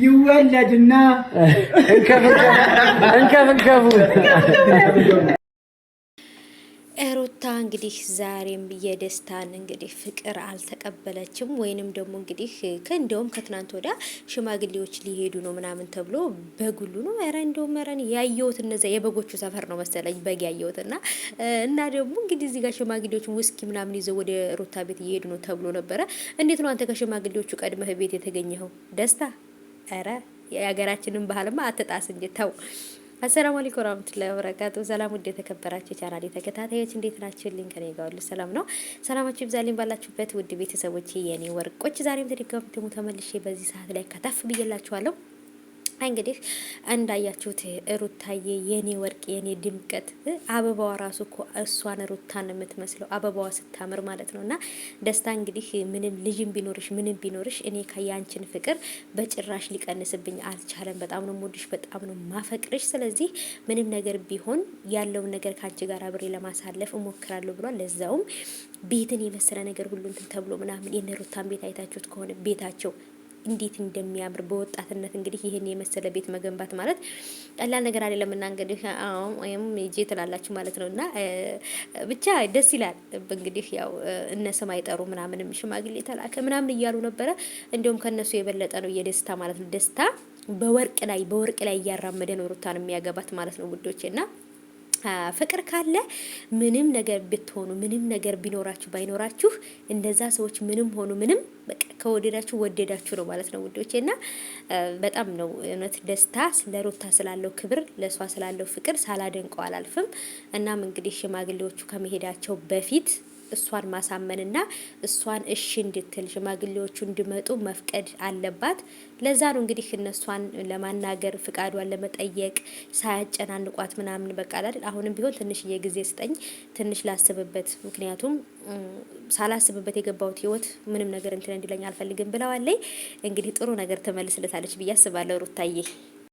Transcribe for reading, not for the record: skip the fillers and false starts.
ይወለድና እንከፍንከፉ ሩታ እንግዲህ ዛሬም የደስታን እንግዲህ ፍቅር አልተቀበለችም። ወይንም ደግሞ እንግዲህ እንደውም ከትናንት ወዲያ ሽማግሌዎች ሊሄዱ ነው ምናምን ተብሎ በጉሉ ነው እንደውም ያየሁት እነዚያ የበጎቹ ሰፈር ነው መሰለኝ በግ ያየሁትና እና ደግሞ እንግዲህ እዚህ ጋር ሽማግሌዎች ውስኪ ምናምን ይዘው ወደ ሩታ ቤት እየሄዱ ነው ተብሎ ነበረ። እንዴት ነው አንተ ከሽማግሌዎቹ ቀድመህ ቤት የተገኘኸው? ደስታ ኧረ የሀገራችንን ባህልማ አትጣስ እንጂ ተው። አሰላሙ አለይኩም ወራህመቱላሂ ወበረካቱ። ሰላም ውድ የተከበራችሁ ቻናሌ ተከታታዮች እንዴት ናችሁልኝ? ከኔ ጋር ሁሉ ሰላም ነው። ሰላማችሁ ይብዛልኝ ባላችሁበት ውድ ቤተሰቦቼ የኔ ወርቆች። ዛሬም ተደጋግሞ ተመልሼ በዚህ ሰዓት ላይ ከተፍ ብዬላችኋለሁ። እንግዲህ እንዳያችሁት ሩታዬ የኔ ወርቅ የኔ ድምቀት አበባዋ ራሱ እኮ እሷን ሩታን የምትመስለው አበባዋ ስታምር ማለት ነው። እና ደስታ እንግዲህ ምንም ልጅም ቢኖርሽ ምንም ቢኖርሽ እኔ ከያንችን ፍቅር በጭራሽ ሊቀንስብኝ አልቻለም። በጣም ነው የምወድሽ፣ በጣም ነው ማፈቅርሽ። ስለዚህ ምንም ነገር ቢሆን ያለውን ነገር ከአንቺ ጋር አብሬ ለማሳለፍ እሞክራለሁ ብሏል። ለዛውም ቤትን የመሰለ ነገር ሁሉ እንትን ተብሎ ምናምን የነ ሩታን ቤት አይታችሁት ከሆነ ቤታቸው እንዴት እንደሚያምር በወጣትነት እንግዲህ ይሄን የመሰለ ቤት መገንባት ማለት ቀላል ነገር አይደለም። እና እንግዲህ ወይም ይጄ ትላላችሁ ማለት ነውና ብቻ ደስ ይላል። እንግዲህ ያው እነ ስም አይጠሩ ምናምንም ሽማግሌ ተላከ ምናምን እያሉ ነበረ። እንደውም ከነሱ የበለጠ ነው የደስታ ማለት ነው። ደስታ በወርቅ ላይ እያራመደ ነው ሩታን የሚያገባት ማለት ነው ውዶቼና ፍቅር ካለ ምንም ነገር ብትሆኑ ምንም ነገር ቢኖራችሁ ባይኖራችሁ እንደዛ ሰዎች ምንም ሆኑ ምንም በቃ ከወደዳችሁ ወደዳችሁ ነው ማለት ነው ውዶቼና በጣም ነው እውነት ደስታ ለሩታ ስላለው ክብር ለሷ ስላለው ፍቅር ሳላደንቀው አላልፍም። እናም እንግዲህ ሽማግሌዎቹ ከመሄዳቸው በፊት እሷን ማሳመንና እሷን እሺ እንድትል ሽማግሌዎቹ እንዲመጡ መፍቀድ አለባት። ለዛ ነው እንግዲህ እነሷን ለማናገር ፍቃዷን ለመጠየቅ ሳያጨናንቋት ምናምን በቃ አይደል። አሁንም ቢሆን ትንሽዬ ጊዜ ስጠኝ፣ ትንሽ ላስብበት፣ ምክንያቱም ሳላስብበት የገባሁት ህይወት ምንም ነገር እንትን እንዲለኝ አልፈልግም ብለዋለች። እንግዲህ ጥሩ ነገር ተመልስለታለች ብዬ አስባለሁ ሩታዬ።